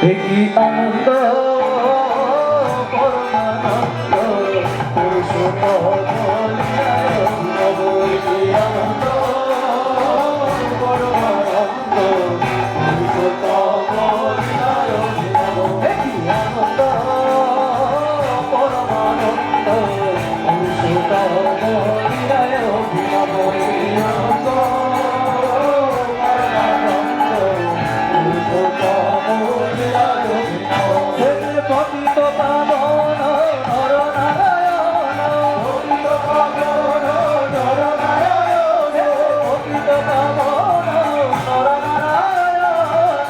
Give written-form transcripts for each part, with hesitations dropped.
কি আনন্দ পরমানন্দ পুরুষোত্তম বলিয়ায় নবই কি আনন্দ পরমানন্দ পুরুষোত্তম বলিয়ায় নবই কি আনন্দ পরমানন্দ পুরুষোত্তম বলিয়ায় নবই আনন্দ পতিত পাবন নর নারায়ণ পতিত পাবন নর নারায়ণ পতিত পাবন নর নারায়ণ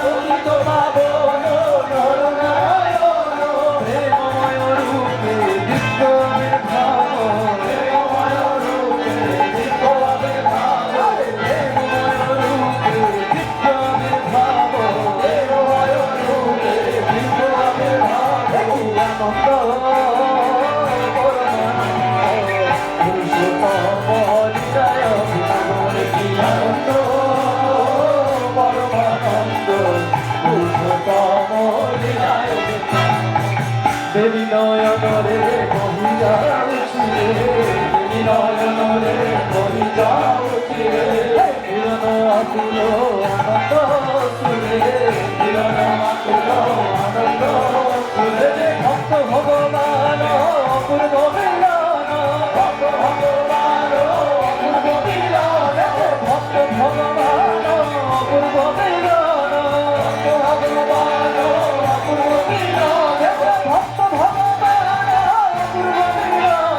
পতিত পাবন নর নারায়ণ প্রেমময় রূপে দিব্য আবির্ভাব প্রেমময় রূপে দিব্য আবির্ভাব প্রেমময় রূপে দিব্য আবির্ভাব প্রেমময় রূপে দিব্য আবির্ভাব আনন্দ পুরুষোত্তম বলিয়ায় কি আনন্দ পরমানন্দ পুরুষোত্তম বলিয়ায় দেবী নয়নরে কহি যাউছি দেবী নয়নরে কহি যাউছি মিলন আকুল আনন্দ সুরে মিলন আকুল আনন্দ সুরে ভক্ত ভগবান অপূর্ব মিলন ভক্ত ভগবান অপূর্ব মিলন ভক্ত ভগবান অপূর্ব মিলন ভক্ত ভগবান অপূর্ব মিলন ভক্ত ভগবান অপূর্ব মিলন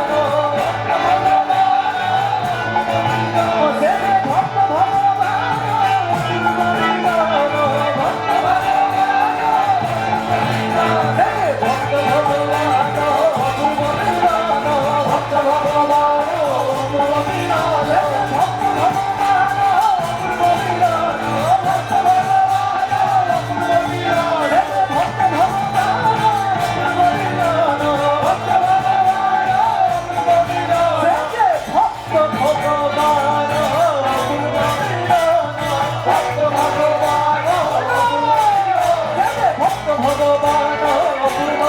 ভক্ত ভগবান অপূর্ব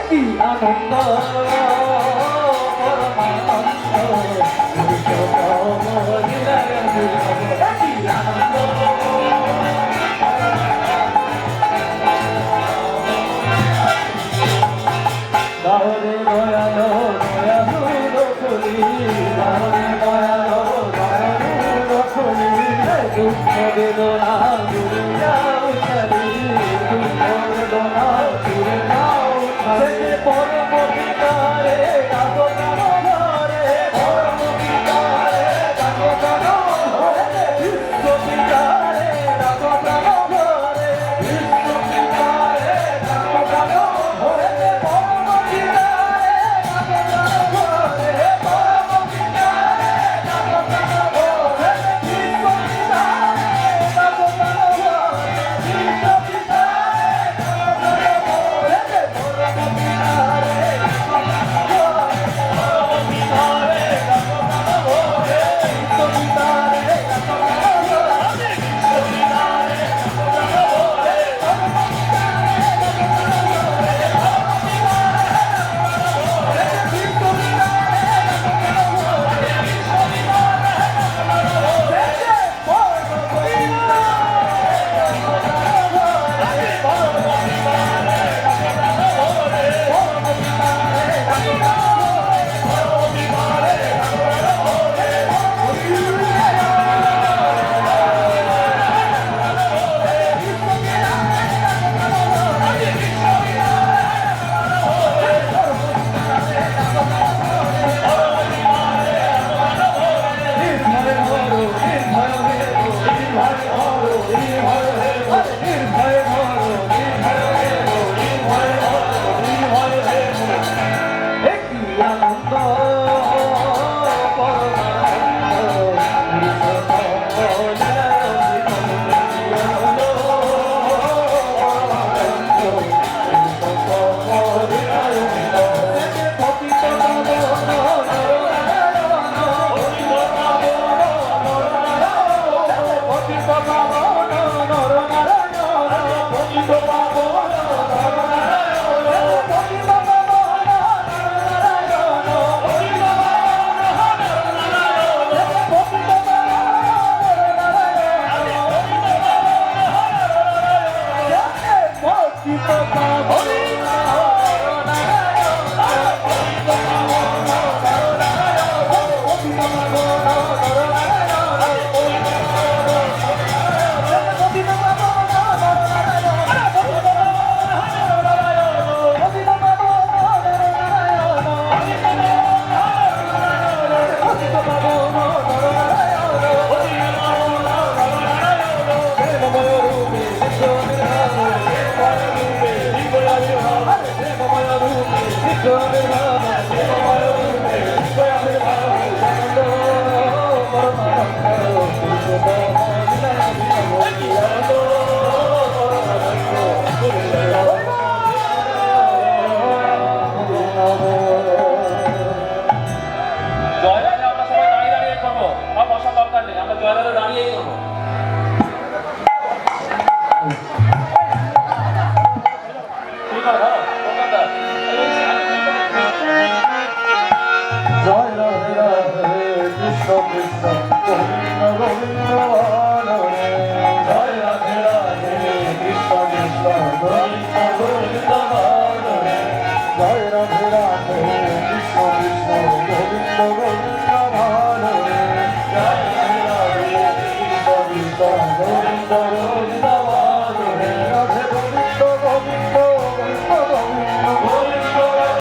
কি আনন্দ পরমানন্দ পুরুষোত্তম বলিয়ায় কি আনন্দ দাহরে দয়াল দয়ালু রখলি দাহরে দয়াল দয়ালু রখলি দুঃখ বেদনা